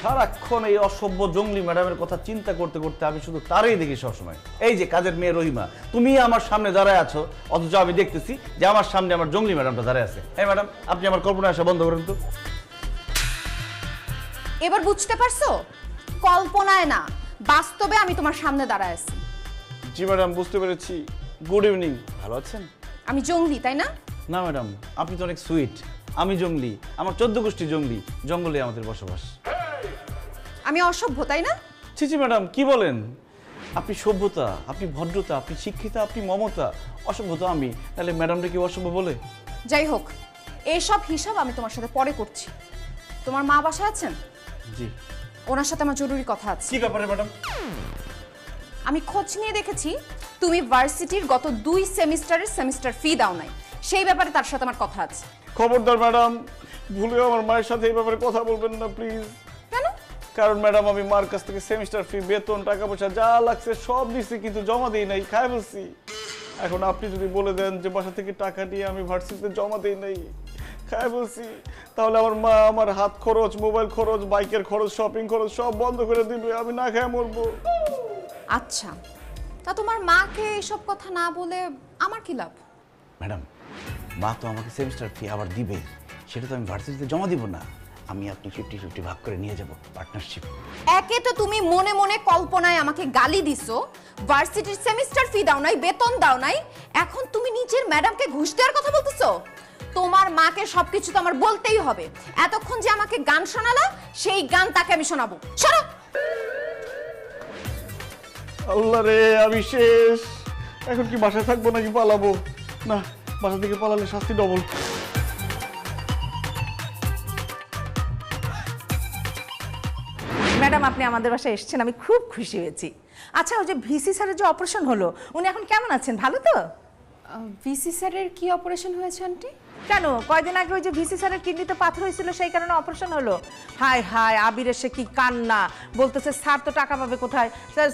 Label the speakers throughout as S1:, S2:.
S1: সারাক্ষণ এই অসভ্য জঙ্গলি ম্যাডামের কথা চিন্তা করতে করতে আমি শুধু তারই দেখি সবসময়। এই যে কাজের মেয়ে রহিমা, তুমি আমার সামনে দাঁড়ায় আছো, অথচ আমি দেখতেছি যে আমার সামনে আমার জঙ্গলি ম্যাডামটা দাঁড়ায় আছে। এই ম্যাডাম, আপনি আমার কল্পনা আসা বন্ধ করেন তো।
S2: এবার বুঝতে পারছো? কল্পনায় না, বাস্তবে আমি তোমার সামনে দাঁড়ায় আছি।
S1: জি ম্যাডাম, বুঝতে পেরেছি। Good evening. ভালো আছেন?
S2: আমি জঙ্গলি, তাই না?
S1: না ম্যাডাম, আপনি তো অনেক সুইট। আমি জঙ্গলি, আমার 14 গোষ্ঠী জঙ্গলি, জঙ্গলে আমাদের বসবাস।
S2: আমি অসভ্য, তাই না?
S1: ছি ছি ম্যাডাম, কি বলেন? আপনি সভ্যতা, আপনি ভদ্রতা, আপনি শিক্ষিতা, আপনি মমতা। অসভ্যতা আমি, তাহলে ম্যাডামটা কি অসভ্য বলে?
S2: যাই হোক, এইসব হিসাব আমি তোমার সাথে পরে করছি। তোমার মা বাসায় আছেন?
S1: জি।
S2: ওনার সাথে আমার জরুরি কথা আছে।
S1: কি ব্যাপারে ম্যাডাম?
S2: আমি খোঁজ নিয়ে দেখেছি তুমি ভার্সিটির গত 2 সেমিস্টারের সেমিস্টার ফি দাও নাই। সেই ব্যাপারে তার সাথে আমার কথা আছে।
S1: খবরদার ম্যাডাম, ভুলেও আমার মায়ের সাথে এই ব্যাপারে কথা বলবেন না প্লিজ।
S2: কেন?
S1: কারণ ম্যাডাম, আমি মার কাছ থেকে সেমিস্টার ফি, বেতন, টাকা পয়সা যা লাগছে সব দিছি, কিন্তু জমা দিই নাই, খাই বলছি। এখন আপনি যদি বলে দেন যে বাসা থেকে টাকা নিয়ে আমি ভার্সিটিতে জমা দিই নাই, খাই বলছি, তাহলে আমার মা আমার হাত খরচ, মোবাইল খরচ, বাইকের খরচ, শপিং খরচ সব বন্ধ করে দিবে, আমি না খায় মরবো।
S2: আচ্ছা, তা তোমার মাকে এসব কথা না বলে আমার কি লাভ?
S1: ম্যাডাম, মা তো আমাকে সেমিস্টার ফি আবার দিবেই, সেটা তো আমি ভার্সিটিতে জমা দিব না। আমি আপনি 50-50 ভাগ করে নিয়ে যাব, পার্টনারশিপ।
S2: একে তো তুমি মনে মনে কল্পনায় আমাকে গালি দিছো, ভার্সিটির সেমিস্টার ফি দাও নাই, বেতন দাও নাই, এখন তুমি নিজের ম্যাডামকে ঘুষ দেওয়ার কথা বলতেছো। তোমার মাকে সবকিছু তো আমার বলতেই হবে। এতক্ষণ যে আমাকে গান শোনালা, সেই গান তাকে আমি শোনাবো। শোনো।
S1: আল্লাহ রে, আমি শেষ। এখন কি বাসায় থাকবো নাকি পালাবো? না, বাসা থেকে পালালে শাস্তি ডবল।
S3: ম্যাডাম, আপনি আমাদের বাসায় এসেছেন, আমি খুব খুশি হয়েছি। আচ্ছা, ওই যে ভিসি স্যারের যে অপারেশন হলো, উনি এখন কেমন আছেন? ভালো তো?
S2: ভিসি স্যারের কি অপারেশন হয়েছে আন্টি?
S3: কেন, কয়দিন আগে ওই যে ভিসি স্যারের কিডনিতে পাথর হয়েছিল, সেই কারণে অপারেশন হলো। হায় হায়, আবিরের সে কি কান্না! বলতেছে স্যার তো টাকা পাবে কোথায়,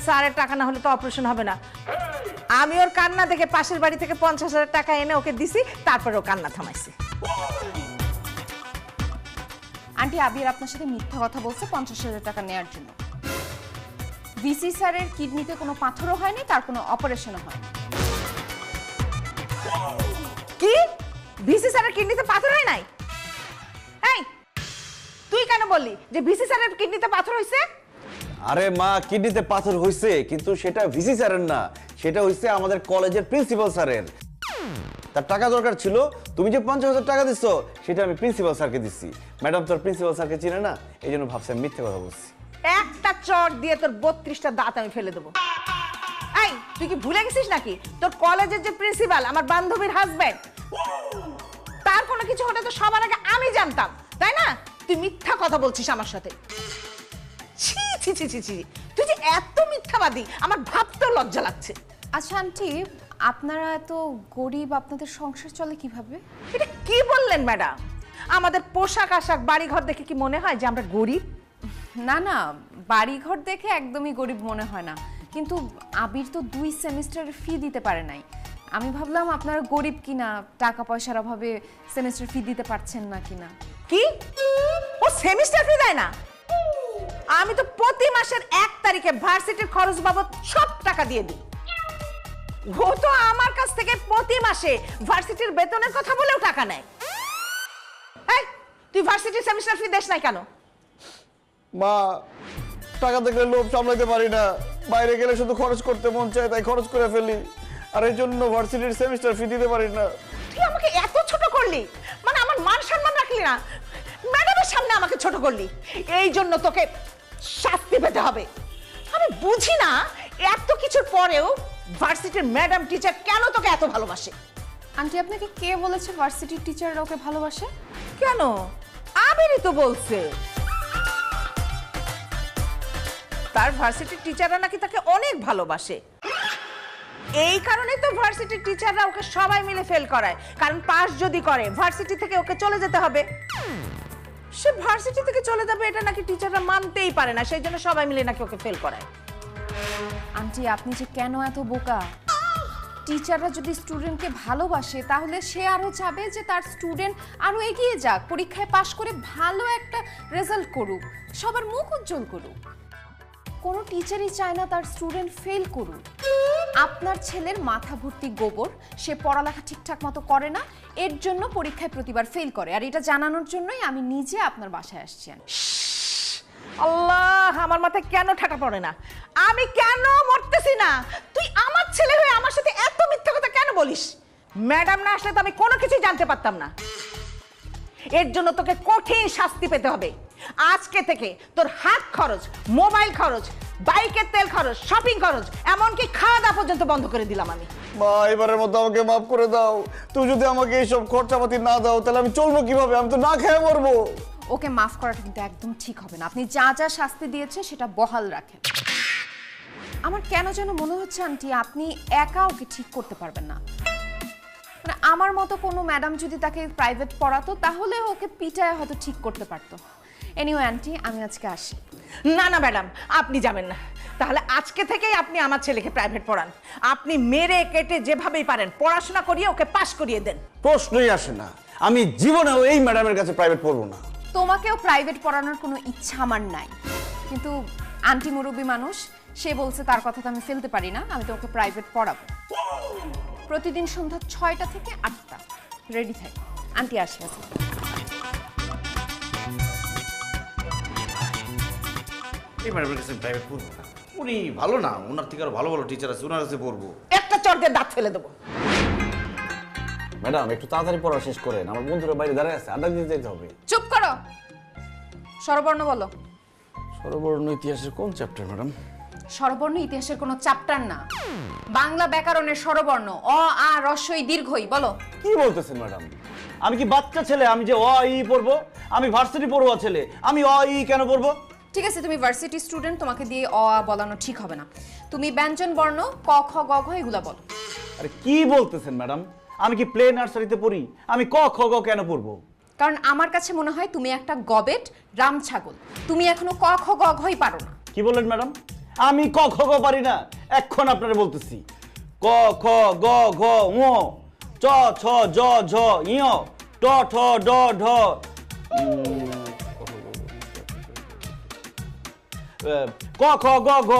S3: স্যারের টাকা না হলে তো অপারেশন হবে না। আমি ওর কান্না দেখে পাশের বাড়ি থেকে 50,000 টাকা এনে ওকে দিছি, তারপরে ও কান্না থামাইছি।
S2: আন্টি, আবির আপনার সাথে মিথ্যা কথা বলছে 50,000 টাকা নেওয়ার জন্য। ভিসি স্যারের কিডনিতে কোনো পাথরও হয়নি, তার কোনো অপারেশনও হয়নি।
S3: কি? ভিসি স্যারের কিডনিতে পাথর হয় নাই? এই, তুই কেন বললি যে ভিসি স্যারের কিডনিতে পাথর হয়েছে?
S1: আরে মা, কিডনিতে পাথর হইছে, কিন্তু সেটা ভিসি স্যারের না, সেটা হইছে আমাদের কলেজের প্রিন্সিপাল স্যারের। তার টাকা দরকার ছিল, তুমি যে 50,000 টাকা দিচ্ছ সেটা আমি প্রিন্সিপাল স্যারকে দিচ্ছি। ম্যাডাম তোর প্রিন্সিপাল স্যারকে চিনে না, এই জন্য ভাবছি আমি মিথ্যে কথা বলছি।
S3: একটা চট দিয়ে তোর 32টা দাঁত আমি ফেলে দেবো। এই, তুই কি ভুলে গেছিস নাকি তোর কলেজের যে প্রিন্সিপাল আমার বান্ধবীর হাজবেন্ড, তার কোনো কিছু হলে তো সবার আগে আমি জানতাম, তাই না? তুই মিথ্যা কথা বলছিস আমার সাথে। ছি ছি ছি ছি ছি, তুই যে এত মিথ্যাবাদী, আমার ভাবতেও লজ্জা লাগছে।
S2: আচ্ছা আন্টি, আপনারা এত গরিব, আপনাদের সংসার চলে কিভাবে?
S3: এটা কি বললেন ম্যাডাম? আমাদের পোশাক আশাক বাড়িঘর দেখে কি মনে হয় যে আমরা গরিব?
S2: না না, বাড়িঘর দেখে একদমই গরিব মনে হয় না, কিন্তু আবির তো 2 সেমিস্টারের ফি দিতে পারে নাই। আমি ভাবলাম আপনারা গরিব কিনা, টাকা পয়সার অভাবে সেমিস্টার ফি দিতে পারছেন না কিনা।
S3: কি? ও সেমিস্টার ফি দেয় না? আমি তো প্রতি মাসের 1 তারিখে ভার্সিটির খরচ বাবদ সব টাকা দিয়ে দিই। ও তো আমার কাছ থেকে প্রতি মাসে ভার্সিটির বেতনের কথা বলেও টাকা নেয়। এই, তুই ভার্সিটির সেমিস্টার ফি দেস নাই কেন?
S1: মা, টাকা দেখলে লোভ সামলাতে পারি না, বাইরে গেলে শুধু খরচ করতে মন চায়, তাই খরচ করে ফেলি, আর এই জন্য ভার্সিটির সেমিস্টার ফি দিতে পারি না।
S3: তুই আমাকে এত ছোট করলি, মানে আমার মান সম্মান রাখলি না, ম্যাডামের সামনে আমাকে ছোট করলি, এই জন্য তোকে শাস্তি পেতে হবে। আমি বুঝি না এত কিছুর পরেও ভার্সিটির ম্যাডাম টিচার কেন তোকে এত ভালোবাসে।
S2: আন্টি, আপনাকে কে বলেছে ভার্সিটির টিচাররা ওকে ভালোবাসে?
S3: কেন, আবিরই তো বলছে তার ভার্সিটির টিচাররা নাকি তাকে অনেক ভালোবাসে। এই কারণেই তো ভার্সিটির টিচাররা ওকে সবাই মিলে ফেল করায়, কারণ পাস যদি করে ভার্সিটি থেকে ওকে চলে যেতে হবে। সে ভার্সিটি থেকে চলে যাবে এটা নাকি টিচাররা মানতেই পারে না, সেই জন্য সবাই মিলে নাকি ওকে ফেল করায়।
S2: আন্টি, আপনি যে কেন এত বোকা? টিচাররা যদি স্টুডেন্টকে ভালোবাসে তাহলে সে আরও চাবে যে তার স্টুডেন্ট আরও এগিয়ে যাক, পরীক্ষায় পাশ করে ভালো একটা রেজাল্ট করুক, সবার মুখ উজ্জ্বল করুক। কোনো টিচারই চায় না তার স্টুডেন্ট ফেল করুক। আপনার ছেলের মাথা ভর্তি গোবর, সে পড়ালেখা ঠিকঠাক মতো করে না, এর জন্য পরীক্ষায় প্রতিবার ফেল করে। আর এটা জানানোর জন্যই আমি নিজে আপনার বাসায় আসছি।
S3: আল্লাহ, আমার মাথায় কেন ঠাকা পড়ে না? আমি কেন মরতেছি না? তুই আমার ছেলে হয়ে আমার সাথে এত মিথ্যা কথা কেন বলিস? ম্যাডাম না আসলে তো আমি কোনো কিছুই জানতে পারতাম না। এর জন্য তোকে কঠিন শাস্তি পেতে হবে। আজকে থেকে তোর হাত খরচ, মোবাইল খরচ, বাইকের তেল খরচ, শপিং খরচ, এমনকি খাওয়া দাওয়া পর্যন্ত বন্ধ করে দিলাম আমি।
S1: মা, এবারের মতো আমাকে মাফ করে দাও। তুমি যদি আমাকে এইসব খরচাপাতি না দাও তাহলে আমি চলবো কিভাবে? আমি তো না খেয়ে মরবো।
S2: ওকে মাফ করাটা কিন্তু একদম ঠিক হবে না। আপনি যা যা শাস্তি দিয়েছে সেটা বহাল রাখেন। আমার কেন যেন মনে হচ্ছে আন্টি আপনি একা ওকে ঠিক করতে পারবেন না। মানে আমার মতো কোনো ম্যাডাম যদি তাকে প্রাইভেট পড়াতো তাহলে ওকে পিটায় হয়তো ঠিক করতে পারতো। এনিওয়ে আন্টি, আমি আজকে আসি।
S3: না না ম্যাডাম, আপনি যাবেন না। তাহলে আজকে থেকেই আপনি আমার ছেলেকে প্রাইভেট পড়ান। আপনি মেরে কেটে যেভাবেই পারেন পড়াশোনা করিয়ে ওকে পাশ করিয়ে দেন।
S1: প্রশ্নই আসে না, আমি জীবনেও এই ম্যাডামের কাছে প্রাইভেট পড়বো না।
S2: তোমাকেও প্রাইভেট পড়ানোর কোনো ইচ্ছা আমার নাই, কিন্তু আন্টি মুরব্বী মানুষ, সে বলছে তার কথা তো আমি ফেলতে পারি না, আমি তোমাকে প্রাইভেট পড়াবো। প্রতিদিন সন্ধ্যা 6টা থেকে 8টা রেডি থাকি। আন্টি আসি।
S4: এই ম্যাডামের কাছে প্রাইভেট পড়বো না, উনি ভালো না, ওনার থেকে আরো ভালো ভালো টিচার আছে, ওনার কাছে পড়বো।
S3: একটা চড় দিয়ে দাঁত ফেলে দেবো।
S1: ম্যাডাম একটু তাড়াতাড়ি পড়া শেষ করেন, আমার বন্ধুরা বাইরে দাঁড়ায় আছে, আড্ডা দিতে যেতে হবে।
S2: চুপ করো। স্বরবর্ণ বলো।
S1: সর্ববর্ণ ইতিহাসের কোন চ্যাপ্টার ম্যাডাম?
S2: স্বরবর্ণ ইতিহাসের কোনো চ্যাপ্টার না, বাংলা ব্যাকরণের স্বরবর্ণ। অ আ হ্রস্ব ই দীর্ঘ ই। বলো।
S1: কি বলতেছেন ম্যাডাম? আমি কি বাচ্চা ছেলে আমি যে অ ই পড়বো? আমি ভার্সিটি পড়ুয়া ছেলে, আমি অ ই কেন পড়বো?
S2: ঠিক আছে, তুমি ভার্সিটি স্টুডেন্ট, তোমাকে দিয়ে অ আ বলানো ঠিক হবে না। তুমি ব্যঞ্জন বর্ণ ক খ গ ঘ এগুলা বলো।
S1: আরে কি বলতেছেন ম্যাডাম? আমি কি প্লে নার্সারিতে পড়ি? আমি ক খ গ কেন পড়বো?
S2: কারণ আমার কাছে মনে হয় তুমি একটা গবেট রাম ছাগল, তুমি এখনো ক খ গ ঘই পারো না।
S1: কি বললেন ম্যাডাম? আমি ক খ গ পারি না? এখন আপনারা বলতেছি ক খ গ ঘ ঙ চ ছ জ ঝ ঞ ট ঠ ড ঢ ক খ গ ঘ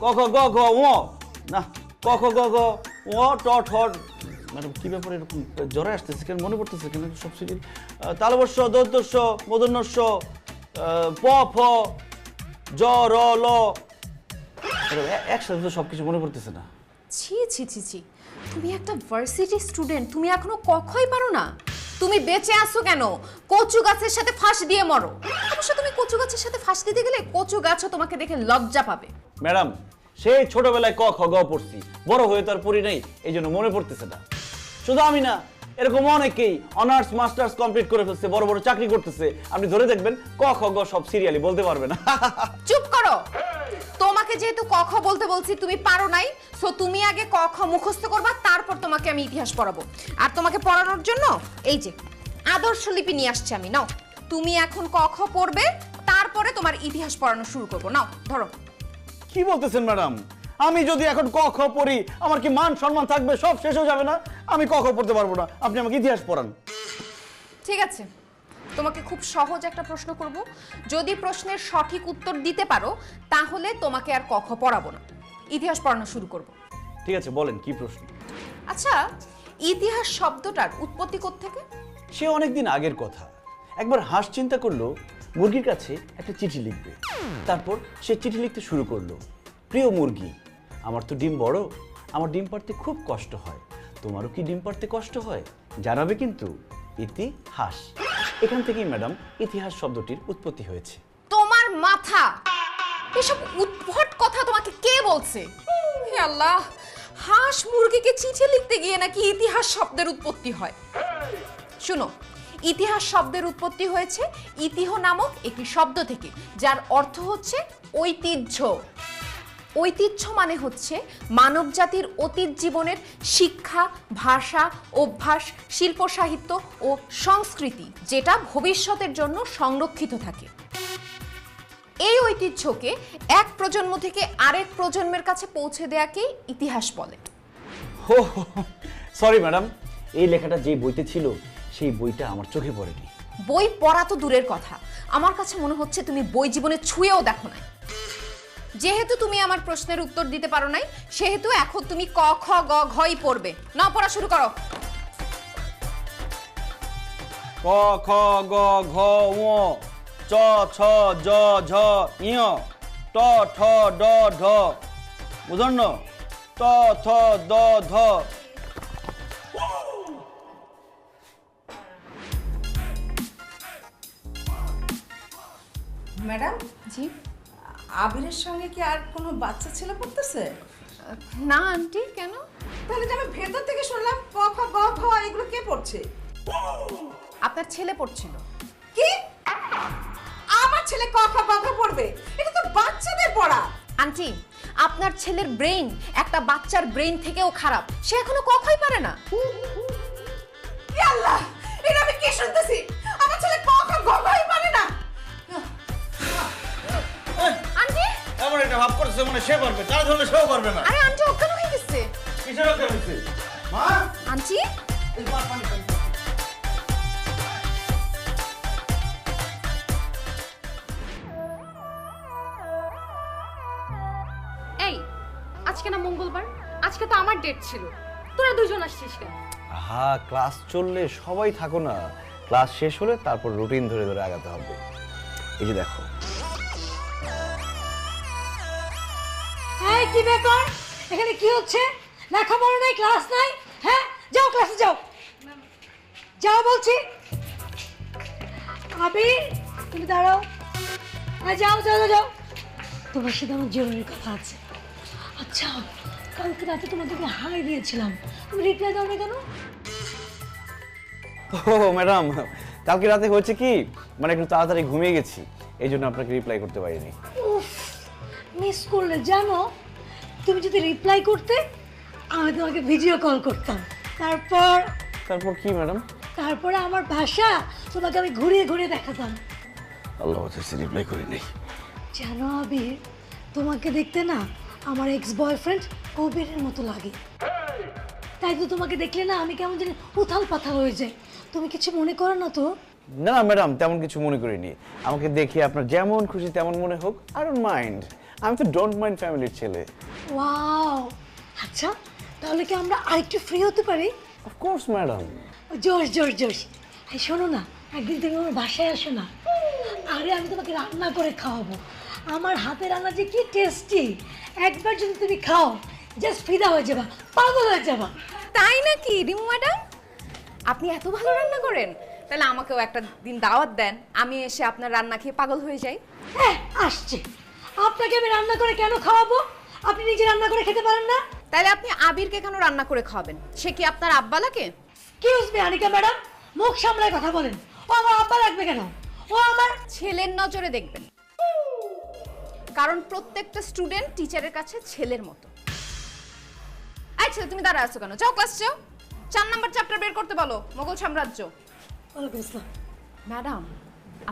S1: ক খ গ ঘ ঙ না ক খ গ ঘ ঙ ট ঠ। ম্যাডাম কি ব্যাপারে এরকম জ্বরে আসতেছে কেন? মনে পড়তেছে কেন সবসিডি? তালবস্য, দন্তস্য, মূর্ধন্যস্য, প ফ জ র ল। একসাথে তো সবকিছু মনে পড়তেছে না।
S2: ছি ছি ছি ছি, তুমি একটা ভার্সিটি স্টুডেন্ট, তুমি এখনো কখই পারো না? তুমি বেঁচে আসো কেন? কচু গাছের সাথে ফাঁস দিয়ে মরো। অবশ্য তুমি কচু গাছের সাথে ফাঁস দিতে গেলে কচু গাছও তোমাকে দেখে লজ্জা পাবে।
S1: ম্যাডাম সেই ছোটবেলায় ক খ গ পড়ছি, বড় হয়ে তো আর পড়ি নাই, এই জন্য মনে পড়তেছে না। শুধু আমি না, এরকম অনেকেই অনার্স মাস্টার্স কমপ্লিট করে ফেলছে, বড় বড় চাকরি করতেছে। আপনি ধরে দেখবেন ক খ গ সব সিরিয়ালি বলতে পারবে না।
S2: চুপ করো। তোমাকে যেহেতু ক খ বলতে বলছি, তুমি পারো নাই, সো তুমি আগে ক খ মুখস্থ করবা, তারপর তোমাকে আমি ইতিহাস পড়াবো। আর তোমাকে পড়ানোর জন্য এই যে আদর্শ লিপি নিয়ে আসছি আমি। নাও, তুমি এখন ক খ পড়বে, তারপরে তোমার ইতিহাস পড়ানো শুরু করবো। নাও ধরো।
S1: কি বলতেছেন ম্যাডাম? আমি যদি এখন ক খ পড়ি আমার কি মান সম্মান থাকবে? সব শেষ হয়ে যাবে না? আমি ক খ পড়তে পারবো না, আপনি আমাকে ইতিহাস পড়ান।
S2: ঠিক আছে, তোমাকে খুব সহজ একটা প্রশ্ন করব, যদি প্রশ্নের সঠিক উত্তর দিতে পারো তাহলে তোমাকে আর ক খ পড়াবো না, ইতিহাস পড়ানো শুরু করব।
S1: ঠিক আছে, বলেন কি প্রশ্ন?
S2: আচ্ছা, ইতিহাস শব্দটার উৎপত্তি কোত্থেকে?
S1: সে অনেকদিন আগের কথা। একবার হাঁস চিন্তা করলো মুরগির কাছে একটা চিঠি লিখবে। তারপর সে চিঠি লিখতে শুরু করলো, প্রিয় মুরগি, আমার তো ডিম বড়, আমার ডিম পাড়তে খুব কষ্ট হয়, তোমারও কি ডিম পাড়তে কষ্ট হয়? জানাবে কিন্তু। ইতিহাস। এখান থেকেই ম্যাডাম ইতিহাস শব্দটির উৎপত্তি হয়েছে।
S2: তোমার মাথা! এসব উদ্ভট কথা তোমাকে কে বলছে? হে আল্লাহ, হাঁস মুরগিকে চিঠি লিখতে গিয়ে নাকি ইতিহাস শব্দের উৎপত্তি হয়। শুনো, ইতিহাস শব্দের উৎপত্তি হয়েছে ইতিহ নামক একটি শব্দ থেকে, যার অর্থ হচ্ছে ঐতিহ্য। ঐতিহ্য মানে হচ্ছে মানব জাতির অতীত জীবনের শিক্ষা, ভাষা, অভ্যাস, শিল্প, সাহিত্য ও সংস্কৃতি, যেটা ভবিষ্যতের জন্য সংরক্ষিত থাকে। এই ঐতিহ্যকে এক প্রজন্ম থেকে আরেক প্রজন্মের কাছে পৌঁছে দেয়াকেই ইতিহাস বলে।
S5: সরি ম্যাডাম, এই লেখাটা যে বইতে ছিল সেই বইটা আমার চোখে পড়েনি।
S2: বই পড়া তো দূরের কথা, আমার কাছে মনে হচ্ছে তুমি বই জীবনে ছুঁয়েও দেখো নাই। যেহেতু তুমি আমার প্রশ্নের উত্তর দিতে পারো নাই, সেহেতু এখন তুমি ক খ গ ঘই পড়বে। না, পড়া শুরু করো।
S5: ক খ গ ঘ ঙ চ ছ জ ঝ ঞ ট ঠ ড ঢ বুঝন্ন ত থ দ ধ।
S3: ম্যাডাম,
S2: জি
S3: আবিরের সঙ্গে কি আর কোনো বাচ্চা ছেলে পড়তেছে?
S2: না আন্টি, কেন?
S3: তাহলে যে আমি ভেতর থেকে শুনলাম ক খ গ ঘ, এগুলো কে পড়ছে?
S2: আপনার ছেলে পড়ছিল।
S3: কি? আমার ছেলে ক খ গ ঘ পড়বে? এটা তো বাচ্চাদের পড়া।
S2: আন্টি, আপনার ছেলের ব্রেইন একটা বাচ্চার ব্রেইন থেকেও খারাপ, সে এখনো কখই পারে না।
S3: ই আল্লাহ, এটা আমি কি শুনতেছি? আমার ছেলে ক খ গ ঘই পারে না।
S2: আন্টি,
S4: এমন একটা ভাব করছে মনে সে পারবে, তার ধরলে সেও পারবে না।
S2: আরে আন্টি অজ্ঞান হয়ে গেছে।
S4: কিসের অজ্ঞান হয়েছে? মা,
S2: আন্টি,
S4: এই পানি পানি।
S6: এই, আজকে না মঙ্গলবার, আজকে তো আমার ডেট ছিল, তোরা দুজন আসছিস কেন?
S5: হ্যাঁ, ক্লাস চললে সবাই থাকো না, ক্লাস শেষ হলে তারপর রুটিন ধরে ধরে আগাতে হবে। এই যে দেখো।
S7: এই কি ব্যাপার, এখানে কি হচ্ছে? লেখাপড়া নাই, ক্লাস নাই? হ্যাঁ, যাও ক্লাসে যাও, যাও বলছি। আবির, তুমি দাঁড়াও। হ্যাঁ, যাও যাও যাও। তোমার সাথে আমার জরুরি কথা আছে। আচ্ছা, কালকে রাতে তোমাদেরকে হাই দিয়েছিলাম, তুমি রিপ্লাই দাও না কেন?
S5: ও ম্যাডাম, কালকে রাতে হয়েছে কি, মানে একটু তাড়াতাড়ি ঘুমিয়ে গেছি, এই জন্য আপনাকে রিপ্লাই করতে পারিনি।
S7: উফ, মিস করলে জানো, তুমি যদি রিপ্লাই করতে আমি তোমাকে ভিডিও কল করতাম,
S5: তারপর কি ম্যাডাম?
S7: তারপরে আমার ভাষা তোমাকে আমি ঘুরিয়ে ঘুরিয়ে দেখাতাম।
S5: আল্লাহ হাফেজ, রিপ্লাই করিনি।
S7: জানো আবির, তোমাকে দেখতে না আমার এক্স বয়ফ্রেন্ড কবিরের মতো লাগে, তাই তো তোমাকে দেখলে না আমি কেমন জানি উথাল পাথাল হয়ে যাই। তুমি কিছু মনে করো না তো?
S5: না না ম্যাডাম, তেমন কিছু মনে করিনি। আমাকে দেখে আপনার যেমন খুশি তেমন মনে হোক, আই ডোন্ট মাইন্ড। আমি তো ডোন্ট মাইন্ড ফ্যামিলির ছেলে।
S7: ওয়াও, আচ্ছা তাহলে কি আমরা আরেকটু ফ্রি হতে পারি?
S5: Of course madam.
S7: জোশ জোশ জোশ। এই শোনো না, একদিন তুমি আমার বাসায় আসো না। আরে আমি তোমাকে রান্না করে খাওয়াবো, আমার হাতে রান্না যে কি টেস্টি, একবার যদি তুমি খাও জাস্ট ফিদা হয়ে যাবা, পাগল হয়ে যাবা।
S2: তাই নাকি রিমু ম্যাডাম? আপনি এত ভালো রান্না করেন, তাহলে আমাকেও একটা দিন দাওয়াত দেন, আমি এসে আপনার রান্না খেয়ে পাগল হয়ে যাই।
S7: হ্যাঁ, আসছে। আপনাকে আমি রান্না করে কেন খাওয়াবো? আপনি নিজে রান্না করে খেতে পারেন না?
S2: তাহলে আপনি আবিরকে কেন রান্না করে খাওয়াবেন? সে কি আপনার আব্বা লাগে?
S7: এক্সকিউজ মি আনিকা ম্যাডাম, মুখ সামলায় কথা বলেন। ও আমার আব্বা লাগবে কেন? ও আমার
S2: ছেলের নজরে দেখবেন, কারণ প্রত্যেকটা স্টুডেন্ট টিচারের কাছে ছেলের মতো। এই ছেলে, তুমি দাঁড়া আছো কেন? যাও ক্লাস যাও, 4 নাম্বার চ্যাপ্টার বের করতে বলো, মোগল সাম্রাজ্য।
S7: ওয়ালাইকুম আসসালাম।
S2: ম্যাডাম,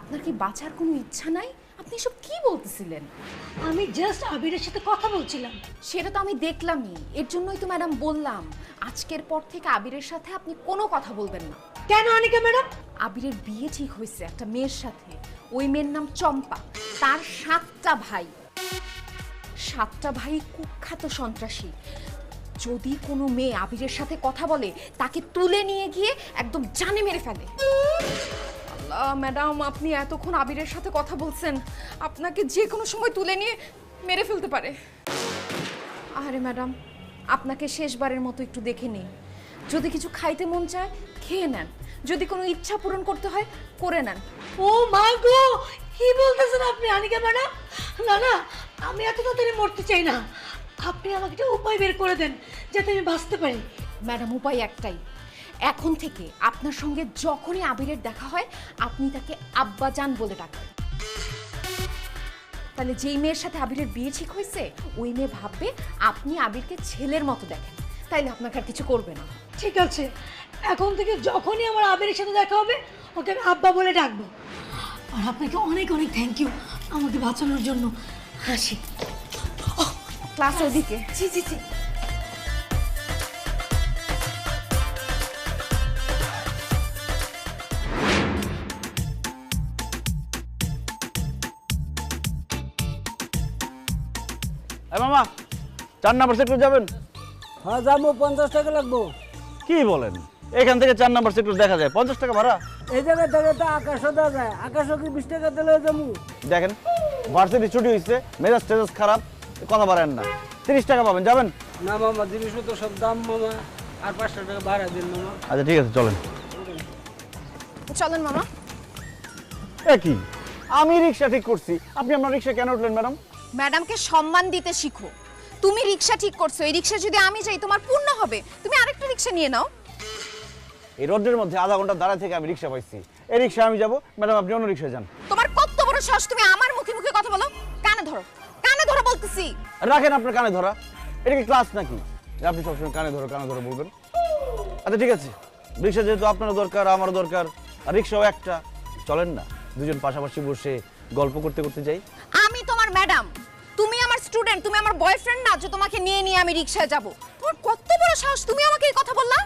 S2: আপনার কি বাঁচার কোনো ইচ্ছা নাই? আপনি এসব কি বলতেছিলেন?
S7: আমি জাস্ট আবিরের সাথে কথা বলছিলাম।
S2: সেটা তো আমি দেখলামই, এর জন্যই তো ম্যাডাম বললাম আজকের পর থেকে আবিরের সাথে আপনি কোনো কথা বলবেন না।
S7: কেন আনিকা ম্যাডাম?
S2: আবিরের বিয়ে ঠিক হয়েছে একটা মেয়ের সাথে, ওই মেয়ের নাম চম্পা, তার 7টা ভাই। 7টা ভাই কুখ্যাত সন্ত্রাসী। যদি কোনো মেয়ে আবিরের সাথে কথা বলে, তাকে তুলে নিয়ে গিয়ে একদম জানে মেরে ফেলে। আল্লাহ ম্যাডাম, আপনি এতক্ষণ আবিরের সাথে কথা বলছেন, আপনাকে যে কোনো সময় তুলে নিয়ে মেরে ফেলতে পারে। আরে ম্যাডাম, আপনাকে শেষবারের মতো একটু দেখে নিই। যদি কিছু খাইতে মন চায় খেয়ে নেন, যদি কোনো ইচ্ছা পূরণ করতে হয় করে নেন।
S7: ও মা গো, কি বলতেছেন আপনি আনিকা ম্যাডাম? না না, আমি এত তাড়াতাড়ি মরতে চাই না। আপনি আমাকে একটা উপায় বের করে দেন যাতে আমি বাঁচতে পারি।
S2: ম্যাডাম, উপায় একটাই, এখন থেকে আপনার সঙ্গে যখনই আবিরের দেখা হয় আপনি তাকে আব্বাজান বলে ডাকবেন। তাহলে যেই মেয়ের সাথে আবিরের বিয়ে ঠিক হয়েছে, ওই মেয়ে ভাববে আপনি আবিরকে ছেলের মতো দেখেন, তাইলে আপনাকে আর কিছু করবে না।
S7: ঠিক আছে, এখন থেকে যখনই আমার আবিরের সাথে দেখা হবে ওকে আমি আব্বা বলে ডাকবো। আর আপনাকে অনেক অনেক থ্যাংক ইউ আমাকে বাঁচানোর জন্য। হাসি।
S2: ক্লাস ওদিকে।
S7: জি জি জি।
S5: এই মামা 4 নাম্বার সেক্টর যাবেন?
S8: হ্যাঁ যাবো, 50 টাকা লাগবো।
S5: কি বলেন? এখান থেকে 4 নাম্বার সেক্টর দেখা যায়, 50 টাকা ভাড়া?
S8: এই জায়গা থেকে তো আকাশও দেওয়া যায়, আকাশও কি 20 টাকা দিলে যাবো?
S5: দেখেন ভার্সিটি ছুটি হয়েছে, মেজাজ টেজাজ খারাপ, কথা বাড়েন না। 30 টাকা পাবেন, যাবেন?
S8: না মামা, জিনিসপত্র সব দাম মামা, আর 500 টাকা ভাড়া দিন মামা।
S5: আচ্ছা ঠিক আছে, চলেন।
S2: চলেন মামা।
S5: কি আমি রিক্সা ঠিক করছি, আপনি আমার রিক্সা কেন উঠলেন ম্যাডাম?
S2: ম্যাডামকে সম্মান দিতে শিখো। তুমি রিক্সা ঠিক করছো, এই রিক্সা যদি আমি যাই তোমার পূর্ণ হবে, তুমি আরেকটা রিক্সা নিয়ে নাও।
S5: এই রোডের মধ্যে আধা ঘন্টা দাঁড়ায় থেকে আমি রিক্সা পাইছি, এই রিক্সা আমি যাবো, ম্যাডাম আপনি অন্য রিক্সা যান।
S2: তোমার কত বড় সাহস, তুমি আমার মুখে মুখে কথা বলো? কানে ধরো, কানে ধরো বলতেছি।
S5: রাখেন আপনার কানে ধরা, এটা কি ক্লাস নাকি যে আপনি সবসময় কানে ধরো বলবেন? আচ্ছা ঠিক আছে, রিক্সা যেহেতু আপনারও দরকার আমারও দরকার, আর রিক্সাও একটা, চলেন না দুজন পাশাপাশি বসে গল্প করতে করতে যাই।
S2: আমি তোমার ম্যাডাম, তুমি আমার স্টুডেন্ট, তুমি আমার বয়ফ্রেন্ড না যে তোমাকে নিয়ে নিয়ে আমি রিক্সায় যাব। তোমার কত বড় সাহস, তুমি আমাকে এই কথা বললা?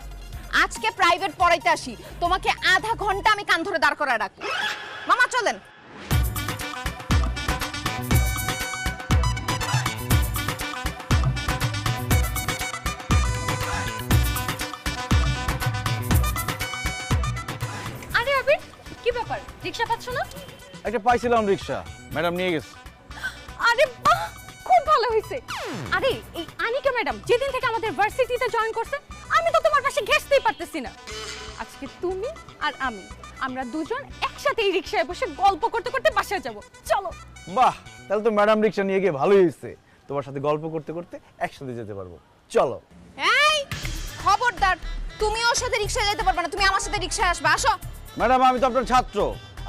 S2: আজকে প্রাইভেট পড়াইতে আসি, তোমাকে আধা ঘন্টা আমি কান ধরে দাঁড় করায় রাখবো। মামা চলেন।
S6: আরে আবির, কি ব্যাপার, রিক্সা পাচ্ছ না?
S5: একটা পাইছিলাম রিক্সা, ম্যাডাম নিয়ে গেছে।
S6: আরে বাহ, খুব ভালো হয়েছে। আরে এই আনিকা ম্যাডাম যেদিন থেকে আমাদের ভার্সিটিতে জয়েন করছে, আমি তো তোমার পাশে ঘেঁষতেই পারতেছি না। আজকে তুমি আর আমি, আমরা দুজন একসাথে এই রিক্সায় বসে গল্প করতে করতে বাসায় যাব। চলো।
S5: বাহ, তাহলে তো ম্যাডাম রিক্সা নিয়ে গিয়ে ভালোই হয়েছে, তোমার সাথে গল্প করতে করতে একসাথে যেতে পারবো। চলো।
S2: এই খবরদার, তুমি ওর সাথে রিক্সায় যেতে পারবে না, তুমি আমার সাথে রিক্সায় আসবে। আসো।
S5: ম্যাডাম আমি তো আপনার ছাত্র,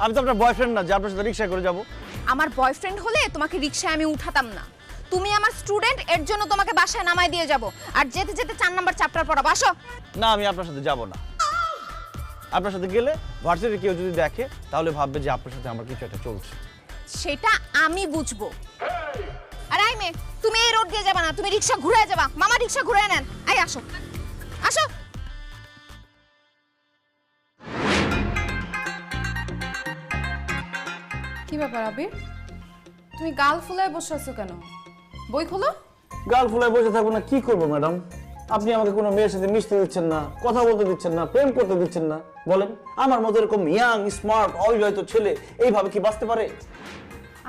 S5: আমি তো আপনার বয়ফ্রেন্ড না যে আপনার সাথে রিক্সা করে যাব।
S2: আমার বয়ফ্রেন্ড হলে তোমাকে রিক্সায় আমি উঠাতাম না। তুমি আমার স্টুডেন্ট, এর জন্য তোমাকে বাসায় নামাই দিয়ে যাব, আর যেতে যেতে 4 নাম্বার চ্যাপ্টার পড়াবো। আসো।
S5: না, আমি আপনার সাথে যাব না। আপনার সাথে গেলে ভার্সিটির কেউ যদি দেখে তাহলে ভাববে যে আপনার সাথে আমার কিছু একটা চলছে।
S2: সেটা আমি বুঝবো। আর আই মে, তুমি এই রোড দিয়ে যাবা না, তুমি রিক্সা ঘুরে যাবা। মামা রিক্সা ঘুরে নেন। আই আসো, আসো। কি ব্যাপার আবির, তুমি গাল ফুলায় বসে আছো কেন? বই খোলো।
S5: গাল ফুলায় বসে থাকবো না, কি করবো ম্যাডাম? আপনি আমাকে কোনো মেয়ের সাথে মিশতে দিচ্ছেন না, কথা বলতে দিচ্ছেন না, প্রেম করতে দিচ্ছেন না। বলেন, আমার মতো এরকম ইয়াং স্মার্ট অবিবাহিত ছেলে এইভাবে কি বাঁচতে পারে?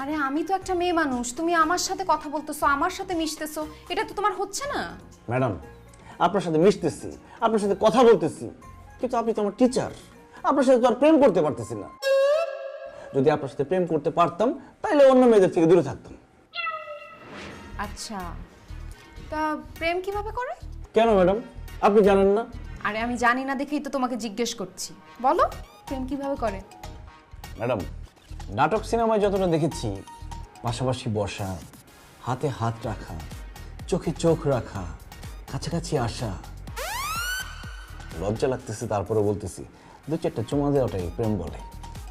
S2: আরে আমি তো একটা মেয়ে মানুষ, তুমি আমার সাথে কথা বলতেছো, আমার সাথে মিশতেছো, এটা তো তোমার হচ্ছে না।
S5: ম্যাডাম, আপনার সাথে মিশতেছি, আপনার সাথে কথা বলতেছি, কিন্তু আপনি তো আমার টিচার, আপনার সাথে তো আর প্রেম করতে পারতেছি না। যদি আপনার সাথে প্রেম করতে পারতাম তাহলে অন্য মেয়েদের থেকে দূরে থাকতাম।
S2: আচ্ছা, তা প্রেম কিভাবে করে?
S5: কেন ম্যাডাম, আপনি জানেন না?
S2: আরে আমি জানি না দেখেই তো তোমাকে জিজ্ঞেস করছি। বলো, প্রেম কিভাবে করে?
S5: ম্যাডাম, নাটক সিনেমায় যতটা দেখেছি, পাশাপাশি বসা, হাতে হাত রাখা, চোখে চোখ রাখা, কাছাকাছি আসা, লজ্জা লাগতেছে তারপরে বলতেছি, 2-4টা চুমা দেওয়াটাই প্রেম বলে।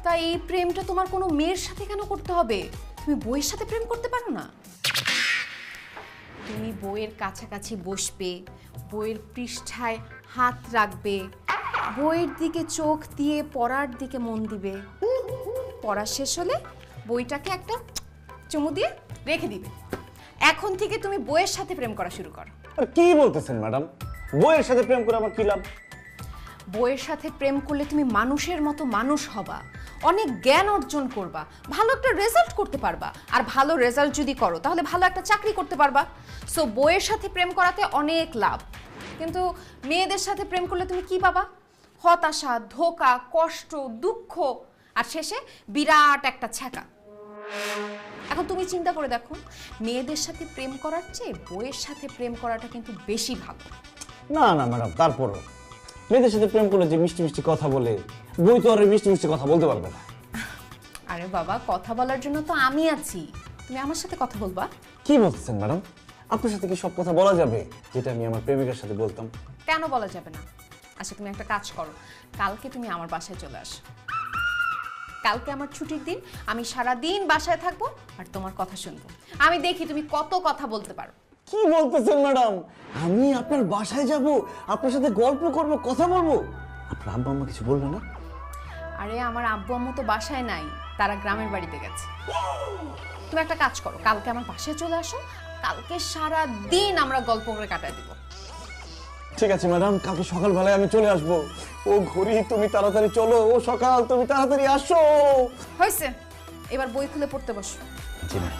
S2: তা এই প্রেমটা তোমার কোনো মেয়ের সাথে কেন করতে হবে? তুমি বইয়ের সাথে প্রেম করতে পারো না? তুমি বইয়ের কাছাকাছি বসবে, বইয়ের পৃষ্ঠায় হাত রাখবে, বইয়ের দিকে চোখ দিয়ে পড়ার দিকে মন দিবে, পড়া শেষ হলে বইটাকে একটা চুমু দিয়ে রেখে দিবে। এখন থেকে তুমি বইয়ের সাথে প্রেম করা শুরু করো।
S5: আর কি বলতেছেন ম্যাডাম, বইয়ের সাথে প্রেম করে আমার কি লাভ?
S2: বইয়ের সাথে প্রেম করলে তুমি মানুষের মতো মানুষ হবা, অনেক জ্ঞান অর্জন করবা, ভালো একটা রেজাল্ট করতে পারবা, আর ভালো রেজাল্ট যদি করো তাহলে ভালো একটা চাকরি করতে পারবা। সো বইয়ের সাথে প্রেম করাতে অনেক লাভ, কিন্তু মেয়েদের সাথে প্রেম করলে তুমি কি পাবা? হতাশা, ধোঁকা, কষ্ট, দুঃখ, আর শেষে বিরাট একটা ছ্যাঁকা। এখন তুমি চিন্তা করে দেখো, মেয়েদের সাথে প্রেম করার চেয়ে বইয়ের সাথে প্রেম করাটা কিন্তু বেশি ভালো।
S5: না না ম্যাডাম, তারপরও মেয়েদের সাথে প্রেম করলে যে মিষ্টি মিষ্টি কথা বলে, বই তো আর মিষ্টি মিষ্টি কথা বলতে পারবে না।
S2: আরে বাবা, কথা বলার জন্য তো আমি আছি, তুমি আমার সাথে কথা বলবা।
S5: কি বলতেছেন ম্যাডাম, আপনার সাথে কি সব কথা বলা যাবে যেটা আমি আমার প্রেমিকার সাথে বলতাম?
S2: কেন বলা যাবে না? আচ্ছা তুমি একটা কাজ করো, কালকে তুমি আমার বাসায় চলে আসো। কালকে আমার ছুটির দিন, আমি সারা দিন বাসায় থাকবো আর তোমার কথা শুনবো। আমি দেখি তুমি কত কথা বলতে পারো।
S5: কি বলতেছেন ম্যাডাম? আমি আপনার বাসায় যাব, আপনার সাথে গল্প করব, কথা বলবো? আপনার আব্বা আম্মা কিছু বলবে না?
S2: আরে আমার আব্বু আম্মু তো বাসায় নাই, তারা গ্রামের বাড়িতে গেছে। তুমি একটা কাজ করো, কালকে আমার বাসায় চলে আসো, কালকে সারা দিন আমরা গল্প করে কাটায় দিব।
S5: ঠিক আছে ম্যাডাম, কালকে সকালবেলায় আমি চলে আসবো। ও ঘড়ি তুমি তাড়াতাড়ি চলো, ও সকাল তুমি তাড়াতাড়ি আসো।
S2: হয়েছে, এবার বই খুলে পড়তে বসো।
S5: জি ম্যাম।